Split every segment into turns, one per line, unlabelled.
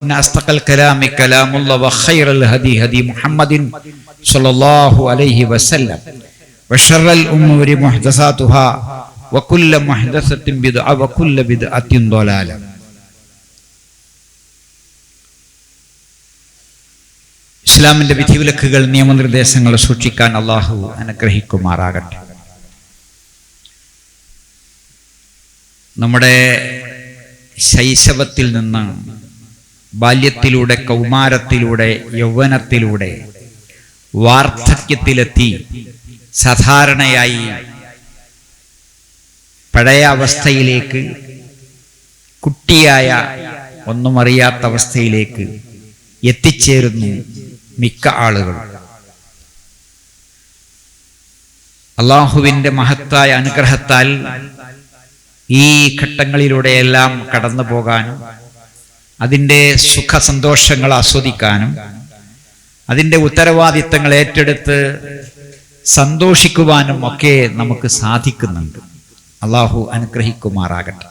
إن أصدق الكلام كلام الله وخير الهدي هدي محمد صلى الله عليه وسلم وشر الأمور محدثاتها وكل محدثة بدعة وكل بدعة ضلالة. ഇസ്ലാമിന്റെ വിധിവിലക്കുകൾ നിയമനിർദ്ദേശങ്ങൾ സൂക്ഷിക്കാൻ അല്ലാഹു അനുഗ്രഹിക്കുമാറാകട്ടെ. നമ്മുടെ ശൈശവത്തിൽ നിന്ന് ബാല്യത്തിലൂടെ, കൗമാരത്തിലൂടെ, യൗവനത്തിലൂടെ വാർദ്ധക്യത്തിലെത്തി സാധാരണയായി പഴയ അവസ്ഥയിലേക്ക്, കുട്ടിയായ ഒന്നും അറിയാത്ത അവസ്ഥയിലേക്ക് എത്തിച്ചേരുന്നു മിക്ക ആളുകൾ. അള്ളാഹുവിൻ്റെ മഹത്തായ അനുഗ്രഹത്താൽ ഈ ഘട്ടങ്ങളിലൂടെയെല്ലാം കടന്നു പോകാനും അതിൻ്റെ സുഖ സന്തോഷങ്ങൾ ആസ്വദിക്കാനും അതിൻ്റെ ഉത്തരവാദിത്തങ്ങൾ ഏറ്റെടുത്ത് സന്തോഷിക്കുവാനും ഒക്കെ നമുക്ക് സാധിക്കുന്നുണ്ട്. അള്ളാഹു അനുഗ്രഹിക്കുമാറാകട്ടെ.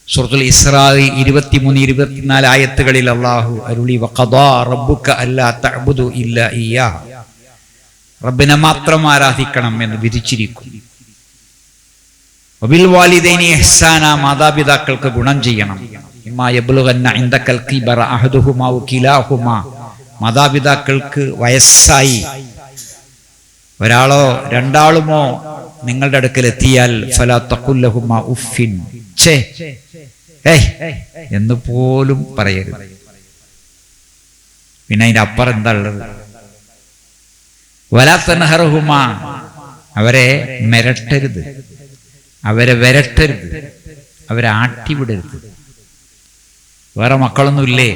സൂറത്തുൽ ഇസ്രാ 23-24 ആയത്തുകളിൽ അള്ളാഹു അരുളി, വഖദാ റബ്ബുക അല്ലാ തഅ്ബുദു ഇല്ലാ ഇയ്യാഹ്, റബ്ബിനെ മാത്രം ആരാധിക്കണം എന്ന് വിധിച്ചിരിക്കും. വബിൽ വാലിദൈനി ഇഹ്സാന, മാതാപിതാക്കൾക്ക് ഗുണം ചെയ്യണം. ഇമ്മാ യബ്ലുഗന്ന ഇൻദകൽ കിബറ അഹദുഹുമാ ഔ കിലാഹുമാ, മാതാപിതാക്കൾക്ക് വയസ്സായി ഒരാളോ രണ്ടാളുമോ നിങ്ങളുടെ അടുക്കൽ എത്തിയാൽ ഫലാ തഖുൽ ലഹുമാ ഉഫിൻ, ഛേ എന്ന് പോലും പറയരുത്. പിന്നെ അതിന്റെ അപ്പുറം എന്താ ഉള്ളത്? വലാ തൻഹറുഹുമാ, അവരെ മിരട്ടരുത്, അവരെ വിരട്ടരുത്, അവരെ ആട്ടിവിടരുത്. വേറെ മക്കളൊന്നുമില്ലേ?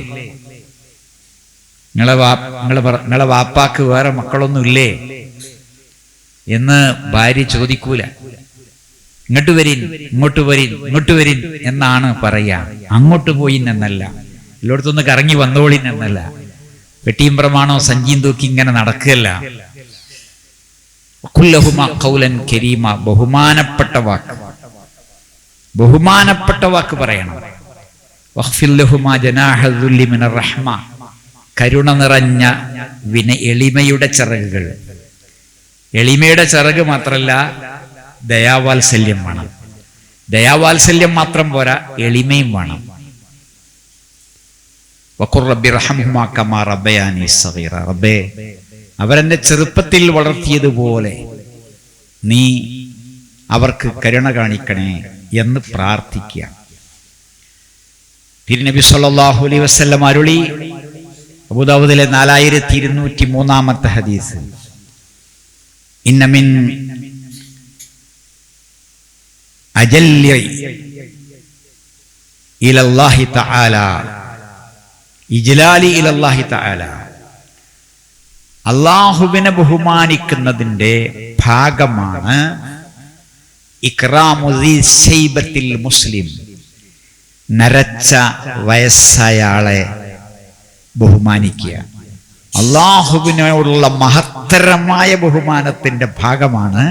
നിങ്ങളെ വാപ്പാക്ക് വേറെ മക്കളൊന്നുമില്ലേ എന്ന് ഭാര്യ ചോദിക്കൂല. ഇങ്ങോട്ട് വരിൻ, ഇങ്ങോട്ട് വരിൻ, ഇങ്ങോട്ട് വരിൻ എന്നാണ് പറയാ. അങ്ങോട്ട് പോയിൻ എന്നല്ല, എല്ലായിടത്തൊന്ന് കറങ്ങി വന്നോളിൻ എന്നല്ല. വെട്ടിയും പ്രമാണോ സഞ്ചിയും തൂക്കി ഇങ്ങനെ നടക്കുകയല്ല. കുല്ലഹുമാ ഖൗലൻ കരീമ, ബഹുമാനപ്പെട്ട വാക്ക്, ബഹുമാനപ്പെട്ട വാക്ക് പറയണം. വഖ്ഫിൽ ലഹുമാ ജനാഹ ദുല്ലി മിനർ റഹ്മ, കരുണ നിറഞ്ഞ എളിമയുടെ ചിറകുകൾ. എളിമയുടെ ചിറക് മാത്രമല്ല, ദയാവാത്സല്യം വേണം. ദയാവാത്സല്യം മാത്രം പോരാ, എളിമയും വേണം. വഖുർ റബ്ബി റഹ്മഹുമാ കമാ റബ്ബയാനി സഗീറ, റബ്ബേ അവരെന്നെ ചെറുപ്പത്തിൽ വളർത്തിയതുപോലെ നീ അവർക്ക് കരുണ കാണിക്കണേ എന്ന് പ്രാർത്ഥിക്കുക. തിരുനബി സല്ലല്ലാഹു അലൈഹി വസല്ലം അരുളി, അബൂദാവൂദിലെ 4203 ഹദീസ്, ഇന്ന മിൻ അജല്ലി ഇലല്ലാഹി തആല ഇജ്ലാലി ഇലല്ലാഹി തആല, അല്ലാഹുവിനെ ബഹുമാനിക്കുന്നതിൻ്റെ ഭാഗമാണ് ഇക്റാമു ദി ശൈബത്തിൽ മുസ്ലിം, നരച്ച വയസ്സായ ആളെ ബഹുമാനിക്കുക. അള്ളാഹുവിനോടുള്ള മഹത്തരമായ ബഹുമാനത്തിന്റെ ഭാഗമാണ്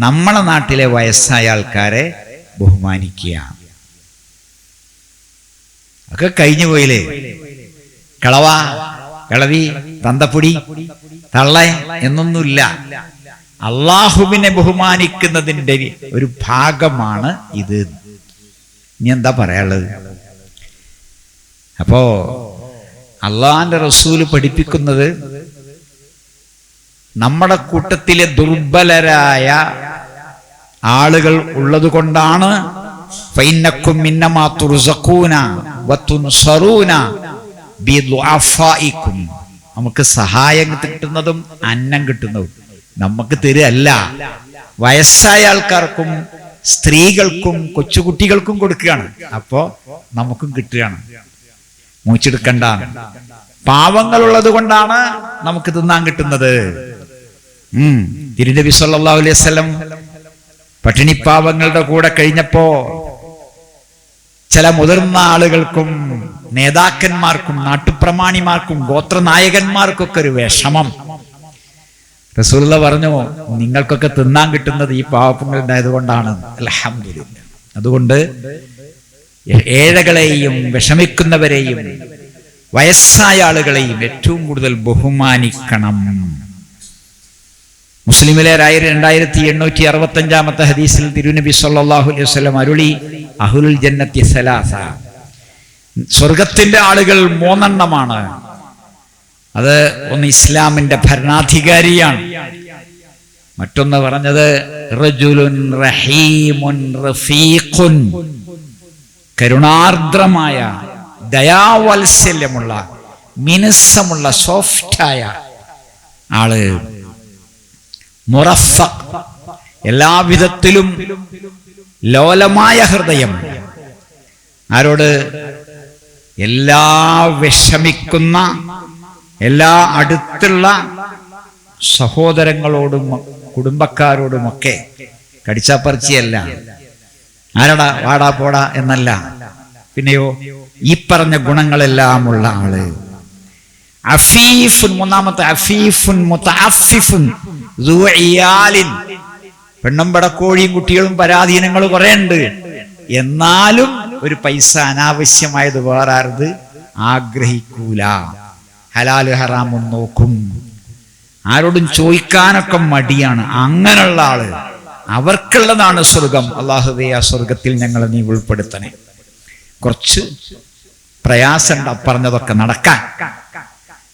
നമ്മളെ നാട്ടിലെ വയസ്സായ ആൾക്കാരെ ബഹുമാനിക്കുക. ഒക്കെ കഴിഞ്ഞു പോയില്ലേ? കളവ, കളവി, തന്തപ്പൊടി, തള്ള എന്നൊന്നുമില്ല. അള്ളാഹുവിനെ ബഹുമാനിക്കുന്നതിൻ്റെ ഒരു ഭാഗമാണ് ഇത്. ഇനി എന്താ പറയാനുള്ളത്? അപ്പോ അള്ളാഹിന്റെ റസൂല് പഠിപ്പിക്കുന്നത്, നമ്മുടെ കൂട്ടത്തിലെ ദുർബലരായ ആളുകൾ ഉള്ളത് കൊണ്ടാണ് ഫൈന്നക്കും മിന്നമാ തുർസഖൂന വതുൻസറൂന ബിദുഅഫായിക്കും, നമുക്ക് സഹായം കിട്ടുന്നതും അന്നം കിട്ടുന്നതും നമുക്ക് തരുകയല്ല, വയസ്സായ ആൾക്കാർക്കും സ്ത്രീകൾക്കും കൊച്ചുകുട്ടികൾക്കും കൊടുക്കുകയാണ്. അപ്പോ നമുക്കും കിട്ടുകയാണ്. മൂച്ചെടുക്കണ്ട. പാവങ്ങളുള്ളത് കൊണ്ടാണ് നമുക്ക് തിന്നാൻ കിട്ടുന്നത്. തിരുനബി സല്ലല്ലാഹു അലൈഹി വസല്ലം പട്ടിണിപ്പാവങ്ങളുടെ കൂടെ കഴിഞ്ഞപ്പോ ചില മുതിർന്ന ആളുകൾക്കും നേതാക്കന്മാർക്കും നാട്ടുപ്രമാണിമാർക്കും ഗോത്രനായകന്മാർക്കൊക്കെ ഒരു വിഷമം. റസൂലുള്ളാഹി പറഞ്ഞു, നിങ്ങൾക്കൊക്കെ തിന്നാൻ കിട്ടുന്നത് ഈ പാവങ്ങളുണ്ടായത് കൊണ്ടാണ്. അൽഹംദുലില്ലാഹ്. അതുകൊണ്ട് ഏഴകളെയും വിഷമിക്കുന്നവരെയും വയസ്സായ ആളുകളെയും ഏറ്റവും കൂടുതൽ ബഹുമാനിക്കണം. മുസ്ലിമിലെ 2865 ഹദീസിൽ തിരുനബി സല്ലല്ലാഹു അലൈഹി വസല്ലം അരുളി, അഹ്ലുൽ ജന്നത്തി സലാസ, സ്വർഗത്തിന്റെ ആളുകൾ 3 എണ്ണമാണ്. അത് ഒന്ന് ഇസ്ലാമിന്റെ ഭരണാധികാരിയാണ്, മറ്റൊന്ന് പറഞ്ഞത് റജുലുൻ റഹീമുൻ റഫീഖുൻ, കരുണാർദ്രമായ ദയാവാത്സല്യമുള്ള മിനുസമുള്ള സോഫ്റ്റായ ആള്, മുറഫഖ്, എല്ലാവിധത്തിലും ലോലമായ ഹൃദയം. ആരോട്? എല്ലാ വിഷമിക്കുന്ന എല്ലാ അടുത്തുള്ള സഹോദരങ്ങളോടും കുടുംബക്കാരോടുമൊക്കെ. കടിച്ചാപ്പറിച്ചിയല്ല, ആരടാ വാടാ പോടാ എന്നല്ല, പിന്നെയോ ഈ പറഞ്ഞ ഗുണങ്ങളെല്ലാമുള്ള ആള്. അഫീഫുൻ, മൂന്നാമത്തെ അഫീഫുൻ മുതഅഫിഫുൻ ദു ഇയാലിൻ, പെണ്ണും പടക്കോഴിയും കുട്ടികളും പരാധീനങ്ങൾ കുറെ ഉണ്ട്, എന്നാലും ഒരു പൈസ അനാവശ്യമായത് വേറെ ആരത് ആഗ്രഹിക്കൂല, ഹലാല് ഹറാമും നോക്കും, ആരോടും ചോദിക്കാനൊക്കെ മടിയാണ്. അങ്ങനെയുള്ള ആള്, അവർക്കുള്ളതാണ് സ്വർഗം. അല്ലാഹുവേ, ആ സ്വർഗത്തിൽ ഞങ്ങളെ നീ ഉൾപ്പെടുത്തണേ. കുറച്ച് പ്രയാസമുണ്ട് പറഞ്ഞതൊക്കെ നടക്കാൻ.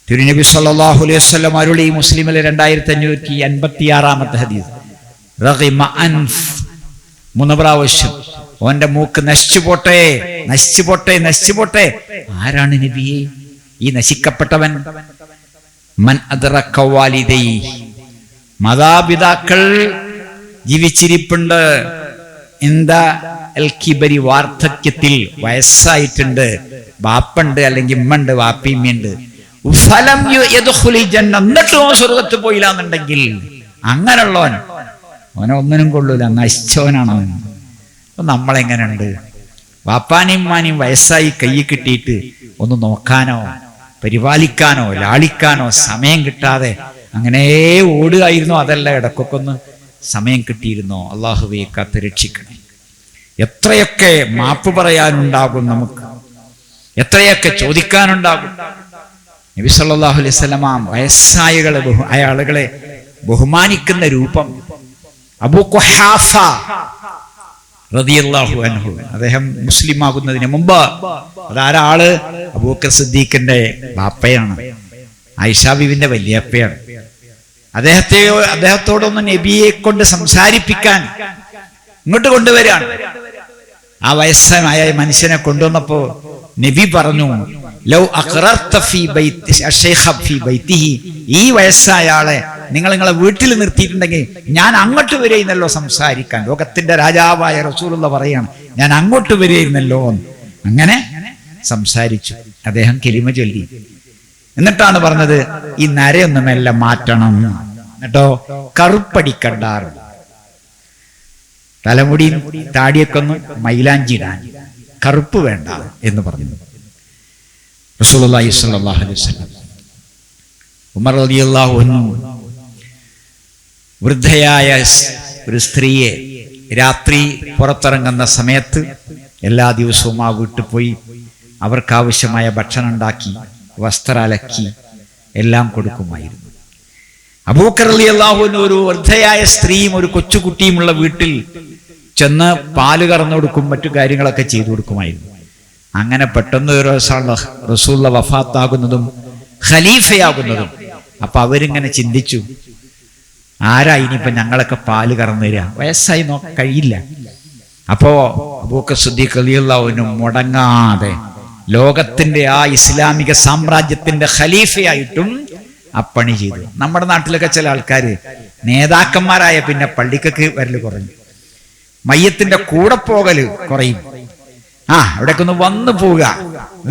തിരുനബി സല്ലല്ലാഹു അലൈഹി വസല്ലം അരുളി, മുസ്ലിമിലെ 2556 ഹദീസ്, റഗിമ അൻഫ്, 3 പ്രാവശ്യം ഓന്റെ മൂക്ക് നശിച്ചു പോട്ടെ, നശിച്ചു പോട്ടെ, നശിച്ചു പോട്ടെ. ആരാണ് നബിയെ ഈ നശിക്കപ്പെട്ടവൻ? മൻ അദ്റക വാലിദൈ, മാതാപിതാക്കൾ ജീവിച്ചിരിപ്പുണ്ട്, എന്താ അൽ കിബരി, വാർദ്ധക്യത്തിൽ വയസ്സായിട്ടുണ്ട്, ബാപ്പുണ്ട് അല്ലെങ്കിൽ ഉമ്മണ്ട്, വാപ്പിയുണ്ട്, ഫലം യദ്ഖുലി ജന്ന, എന്നിട്ടും സ്വർഗത്തിൽ പോയില്ല എന്നുണ്ടെങ്കിൽ അങ്ങനെയുള്ളവൻ അവനെ ഒന്നിനും കൊള്ളൂല, നശിച്ചവനാണ് അവൻ. അപ്പൊ നമ്മളെങ്ങനെയുണ്ട്? വാപ്പാനെയും ഉമ്മാനെയും വയസ്സായി കൈ കിട്ടിയിട്ട് ഒന്ന് നോക്കാനോ പരിപാലിക്കാനോ ലാളിക്കാനോ സമയം കിട്ടാതെ അങ്ങനെ ഓടുകയായിരുന്നോ? അതല്ല, ഇടക്കൊക്കെ ഒന്ന് സമയം കിട്ടിയിരുന്നോ? അല്ലാഹുവേ, കാത്ത് രക്ഷിക്കണേ. എത്രയൊക്കെ മാപ്പ് പറയാനുണ്ടാകും നമുക്ക്, എത്രയൊക്കെ ചോദിക്കാനുണ്ടാകും. നബി സല്ലല്ലാഹു അലൈഹി വസല്ലം വയസ്സായ ആളുകളെ ബഹുമാനിക്കുന്ന രൂപം. അബൂ ഖുഹാഫ റളിയല്ലാഹു അൻഹു, അദ്ദേഹം മുസ്ലിം ആകുന്നതിന് മുമ്പ്, അതാരാള്? അബൂബക്കർ സിദ്ദീഖിന്റെ ബാപ്പയാണ്, ആയിഷ ബീവിന്റെ വല്യപ്പയാണ്. അദ്ദേഹത്തോടൊന്ന് നബിയെ കൊണ്ട് സംസാരിപ്പിക്കാൻ ഇങ്ങോട്ട് കൊണ്ടുവരാണ്. ആ വയസ്സനായ മനുഷ്യനെ കൊണ്ടുവന്നപ്പോ നബി പറഞ്ഞു, ലൗ അഖറർത ഫീ ബൈതി അശൈഖ ഫീ ബൈതിഹി, ഈ വയസ്സായ ആളെ നിങ്ങളെ വീട്ടിൽ നിർത്തിയിട്ടുണ്ടെങ്കിൽ ഞാൻ അങ്ങോട്ട് വരെയിരുന്നല്ലോ സംസാരിക്കാൻ. ലോകത്തിന്റെ രാജാവായ റസൂലുള്ള പറയാണ്, ഞാൻ അങ്ങോട്ട് വരെയിരുന്നല്ലോ. അങ്ങനെ സംസാരിച്ചു. അദ്ദേഹം കലിമ ചൊല്ലി. എന്നിട്ടാണ് പറഞ്ഞത്, ഈ നരയൊന്നും എല്ലാം മാറ്റണം, എന്നിട്ടോ കറുപ്പടിക്കണ്ടാറ്, തലമുടിയും താടിയൊക്കെ ഒന്ന് മൈലാഞ്ചിടാൻ, കറുപ്പ് വേണ്ട എന്ന് പറഞ്ഞു റസൂലുള്ളാഹി സ്വല്ലല്ലാഹു അലൈഹി വസല്ലം. ഉമർ റളിയല്ലാഹു അൻഹു വൃദ്ധയായ ഒരു സ്ത്രീയെ രാത്രി പുറത്തിറങ്ങുന്ന സമയത്ത് എല്ലാ ദിവസവും ആ വീട്ടിൽ പോയി അവർക്കാവശ്യമായ ഭക്ഷണം ഉണ്ടാക്കി വസ്ത്രലക്കി എല്ലാം കൊടുക്കുമായിരുന്നു. അബൂബക്കർ റളിയല്ലാഹു അൻഹു ഒരു വൃദ്ധയായ സ്ത്രീയും ഒരു കൊച്ചുകുട്ടിയുമുള്ള വീട്ടിൽ ചെന്ന് പാല് കറന്നു കൊടുക്കും, മറ്റു കാര്യങ്ങളൊക്കെ ചെയ്തു കൊടുക്കുമായിരുന്നു. അങ്ങനെ പെട്ടെന്ന് ഒരു റസൂലുള്ള വഫാത്താകുന്നതും ഖലീഫയാകുന്നതും. അപ്പൊ അവരിങ്ങനെ ചിന്തിച്ചു, ആരാ ഇനിയിപ്പോ ഞങ്ങളൊക്കെ പാല് കറന്നു തരിക? വയസ്സായി കഴിയില്ല. അപ്പോ അബൂബക്കർ സിദ്ദീഖ് റളിയല്ലാഹു അൻഹു മുടങ്ങാതെ ലോകത്തിന്റെ ആ ഇസ്ലാമിക സാമ്രാജ്യത്തിന്റെ ഖലീഫയായിട്ടും അപ്പണി ചെയ്തു. നമ്മുടെ നാട്ടിലൊക്കെ ചില ആൾക്കാര് നേതാക്കന്മാരായ പിന്നെ പള്ളിക്കൊക്കെ വരല് കുറഞ്ഞു, മയ്യത്തിന്റെ കൂടെ പോകല് കുറയും. അവിടേക്ക് ഒന്ന് വന്നു പോവുക,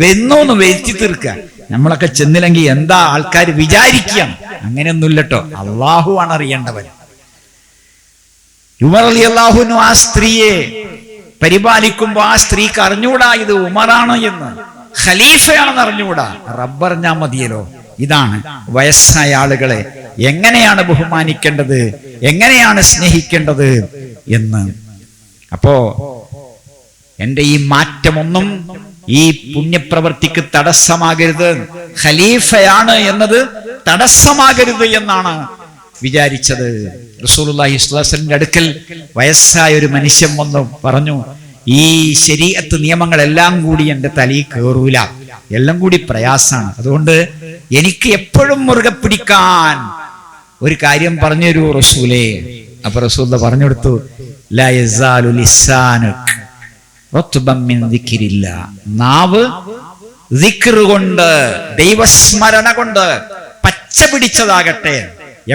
വെന്നോന്ന് വെച്ച് തീർക്കുക. നമ്മളൊക്കെ ചെന്നില്ലെങ്കിൽ എന്താ ആൾക്കാർ വിചാരിക്കുക? അങ്ങനെയൊന്നുമില്ലട്ടോ, അള്ളാഹു ആണ് അറിയേണ്ടവൻ. ഉമർ റളിയല്ലാഹു അൻഹു ആ സ്ത്രീയെ പരിപാലിക്കുമ്പോ ആ സ്ത്രീക്ക് അറിഞ്ഞൂടാ ഇത് ഉമറാണ് എന്ന്, ഖലീഫയാണെന്ന് അറിഞ്ഞുകൂടാ. റബ്ബറിഞ്ഞാ മതിയല്ലോ. ഇതാണ് വയസ്സായ ആളുകളെ എങ്ങനെയാണ് ബഹുമാനിക്കേണ്ടത്, എങ്ങനെയാണ് സ്നേഹിക്കേണ്ടത് എന്ന്. അപ്പോ എന്റെ ഈ മാറ്റമൊന്നും ഈ പുണ്യപ്രവൃത്തിക്ക് തടസ്സമാകരുത്, ഖലീഫയാണ് എന്നത് തടസ്സമാകരുത് എന്നാണ് വിചാരിച്ചത്. റസൂലുള്ളാഹി സ്വല്ലല്ലാഹു അലൈഹി വസല്ലമയുടെ അടുക്കൽ വയസ്സായ ഒരു മനുഷ്യൻ വന്നു പറഞ്ഞു, ഈ ശരീഅത്ത് നിയമങ്ങളെല്ലാം കൂടി എൻ്റെ തലയിൽ കയറൂല, എല്ലാം കൂടി പ്രയാസാണ്, അതുകൊണ്ട് എനിക്ക് എപ്പോഴും മുറുകെ പിടിക്കാൻ ഒരു കാര്യം പറഞ്ഞു തരൂ റസൂലേ. അപ്പൊ റസൂൽ പറഞ്ഞു കൊടുത്തു, ലാ യസാലു ലിസാനുക റത്ബൻ മിൻ ദിക്രില്ലാ, നാവ് ദിക്ർ കൊണ്ട്, ദൈവസ്മരണ കൊണ്ട് പച്ച പിടിച്ചതാകട്ടെ.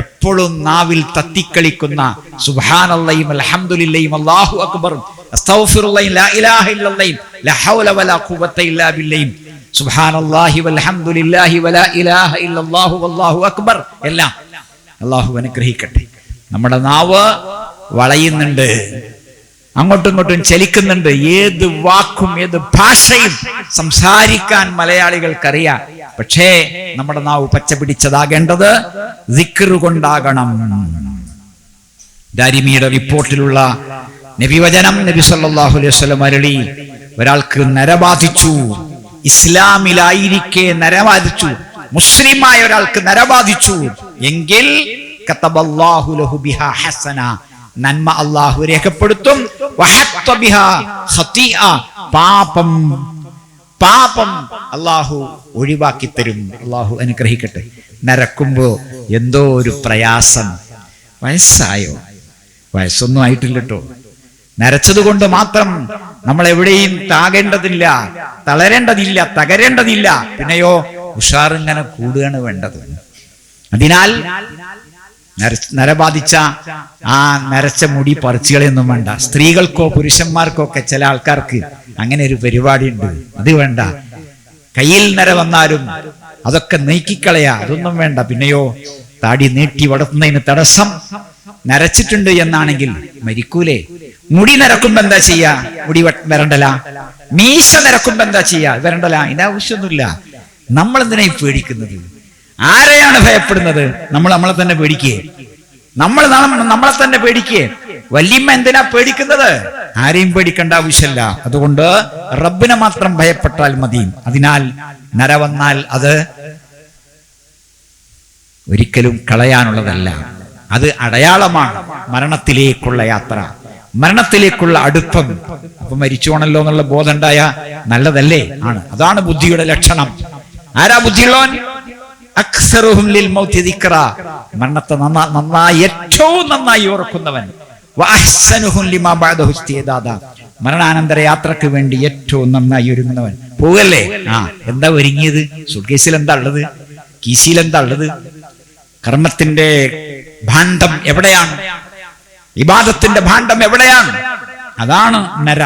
എപ്പോഴും നാവിൽ തത്തിക്കളിക്കുന്ന സുബ്ഹാനല്ലാഹിയും അൽഹംദുലില്ലാഹിയും അല്ലാഹു അക്ബറും അസ്തഗ്ഫിറുല്ലാഹി ലാ ഇലാഹ ഇല്ലല്ലാഹി ലാ ഹൗല വലാ ഖുവത ഇല്ലാ ബില്ലാഹി സുബ്ഹാനല്ലാഹി വൽഹംദുലില്ലാഹി വലാ ഇലാഹ ഇല്ലല്ലാഹു വല്ലാഹു അക്ബർ എല്ലാം അല്ലാഹു അനുഗ്രഹിക്കട്ടെ. നമ്മുടെ നാവ് വളയുന്നുണ്ട്, അങ്ങോട്ടും ഇങ്ങോട്ടും ചലിക്കുന്നുണ്ട്. ഏത് വാക്കും ഏത് ഭാഷയും സംസാരിക്കാൻ മലയാളികൾക്കറിയാം. പക്ഷേ നമ്മുടെ നാവ് പച്ച പിടിച്ചതാകേണ്ടത് ദിക്ർ കൊണ്ടാകണം. ദാരിമിയുടെ റിപ്പോർട്ടിലുള്ള നബിവചനം, നബി സല്ലല്ലാഹു അലൈഹി വസല്ലം അരുളി, ഒരാൾക്ക് നരബാധിച്ചു, ഇസ്ലാമിലായിരിക്കെ നരബാധിച്ചു, മുസ്ലിമായ ഒരാൾക്ക് നരബാധിച്ചു എങ്കിൽ കതബല്ലാഹു ലഹു ബിഹാ ഹസന, നന്മ അല്ലാഹു രേഖപ്പെടുത്തും. വഹത്ത ബിഹാ ഖതിഅ, പാപം അല്ലാഹു ഒഴിവാക്കി തരും. അല്ലാഹു അനുഗ്രഹിക്കട്ടെ. നരക്കുമ്പോ എന്തോ ഒരു പ്രയാസം. വയസ്സായോ? വയസ്സൊന്നും ആയിട്ടില്ല കേട്ടോ. നരച്ചത് കൊണ്ട് മാത്രം നമ്മൾ എവിടെയും താകേണ്ടതില്ല, തളരേണ്ടതില്ല, തകരേണ്ടതില്ല. പിന്നെയോ ഉഷാറിങ്ങനെ കൂടുകയാണ് വേണ്ടത്. അതിനാൽ നരബാധിച്ച ആ നരച്ച മുടി പറിച്ചുകളയൊന്നും വേണ്ട. സ്ത്രീകൾക്കോ പുരുഷന്മാർക്കോ ഒക്കെ ചില ആൾക്കാർക്ക് അങ്ങനെ ഒരു പരിപാടി ഉണ്ട്, അത് വേണ്ട. കയ്യിൽ നര വന്നാലും അതൊക്കെ നീക്കിക്കളയാ, അതൊന്നും വേണ്ട. പിന്നെയോ താടി നീട്ടി വളർത്തുന്നതിന് തടസ്സം നരച്ചിട്ടുണ്ട് എന്നാണെങ്കിൽ മരിക്കൂലേ? മുടി നരക്കുമ്പോ എന്താ ചെയ്യാ? മുടി വരണ്ടല. മീശ നരക്കുമ്പോ എന്താ ചെയ്യാ? വരണ്ടല. ഇതിനാവശ്യമൊന്നുമില്ല. നമ്മൾ എന്തിനായി പേടിക്കുന്നത്? ആരെയാണ് ഭയപ്പെടുന്നത്? നമ്മൾ നമ്മളെ തന്നെ പേടിക്കേ. നമ്മളെ തന്നെ പേടിക്കേ. വല്യമ്മ എന്തിനാ പേടിക്കുന്നത്? ആരെയും പേടിക്കേണ്ട ആവശ്യമില്ല. അതുകൊണ്ട് റബ്ബിനെ മാത്രം ഭയപ്പെട്ടാൽ മതി. അതിനാൽ നര വന്നാൽ അത് ഒരിക്കലും കളയാനുള്ളതല്ല, അത് അടയാളമാണ് മരണത്തിലേക്കുള്ള യാത്ര, മരണത്തിലേക്കുള്ള അടുപ്പം. അപ്പൊ മരിച്ചോണല്ലോ എന്നുള്ള ബോധം ഉണ്ടായ നല്ലതല്ലേ? ആണ്. അതാണ് ബുദ്ധിയുടെ ലക്ഷണം. ആരാ ബുദ്ധിയുള്ളവൻ? അക്സറുഹും ലിൽ മൗതി ദിക്റ, മരണത്തെ നന്നായി ഏറ്റവും നന്നായി ഓർക്കുന്നവൻ. വഅഹ്സനുഹും ലിമാ ബഅദഹു ഇസ്തിദാദ, മരണാനന്തര യാത്രക്ക് വേണ്ടി ഏറ്റവും നന്നായി ഒരുങ്ങുന്നവൻ. പോകല്ലേ? എന്താ ഒരുങ്ങിയത്? സൂട്ട്കേസിൽ എന്താ ഉള്ളത്? കീസിൽ എന്താ ഉള്ളത്? കർമ്മത്തിന്റെ ഭാണ്ഡം എവിടെയാണ്? ഇബാദത്തിന്റെ ഭാണ്ഡം എവിടെയാണ്? അതാണ് നര.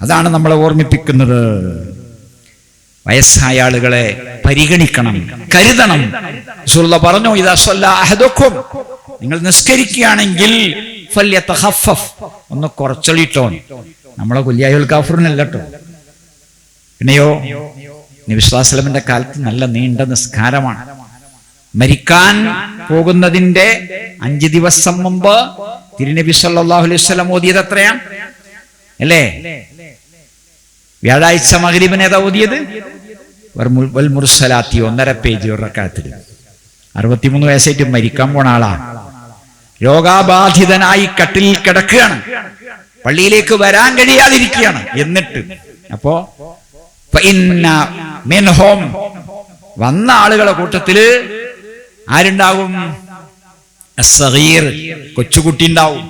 അതാണ് നമ്മളെ ഓർമ്മിപ്പിക്കുന്നത്. വയസ്സായ ആളുകളെ പരിഗണിക്കണം, കരുതണം. റസൂലുള്ളാഹി പറഞ്ഞു, ഇദാ സല്ല അഹദുക്കും, നിങ്ങൾ നിസ്കരിക്കുകയാണെങ്കിൽ ഫല്യതഖഫഫ്, ഒന്ന് കുറച്ചളിട്ടോ. നമ്മളെ കുല്യായുൽ കാഫിറിനല്ല കേട്ടോ. പിന്നെയോ നബി സല്ലല്ലാഹു അലൈഹി വസല്ലമയുടെ കാലത്ത് നല്ല നീണ്ട നിസ്കാരമാണ്. മരിക്കാൻ പോകുന്നതിന്റെ 5 ദിവസം മുമ്പ് തിരുനബി സല്ലല്ലാഹു അലൈഹി വസല്ലം ഓതിയത് എത്രയാ അല്ലേ? വ്യാഴാഴ്ച മഗ്രിബിന് ഏതാ ഓതിയത്? വൽ മുർസലാത്തി 1.5 പേജ് ഒരു റക്അത്തിൽ. 63 വയസ്സായിട്ട് മരിക്കാൻ പോണ ആളാ. രോഗാബാധിതനായി കട്ടിലിൽ കിടക്കുകയാണ്, പള്ളിയിലേക്ക് വരാൻ കഴിയാതിരിക്കുകയാണ്. എന്നിട്ട് അപ്പോ വന്ന ആളുകളെ കൂട്ടത്തില് ആരുണ്ടാവും? അസ്സഗീർ, കൊച്ചുകുട്ടി ഉണ്ടാവും.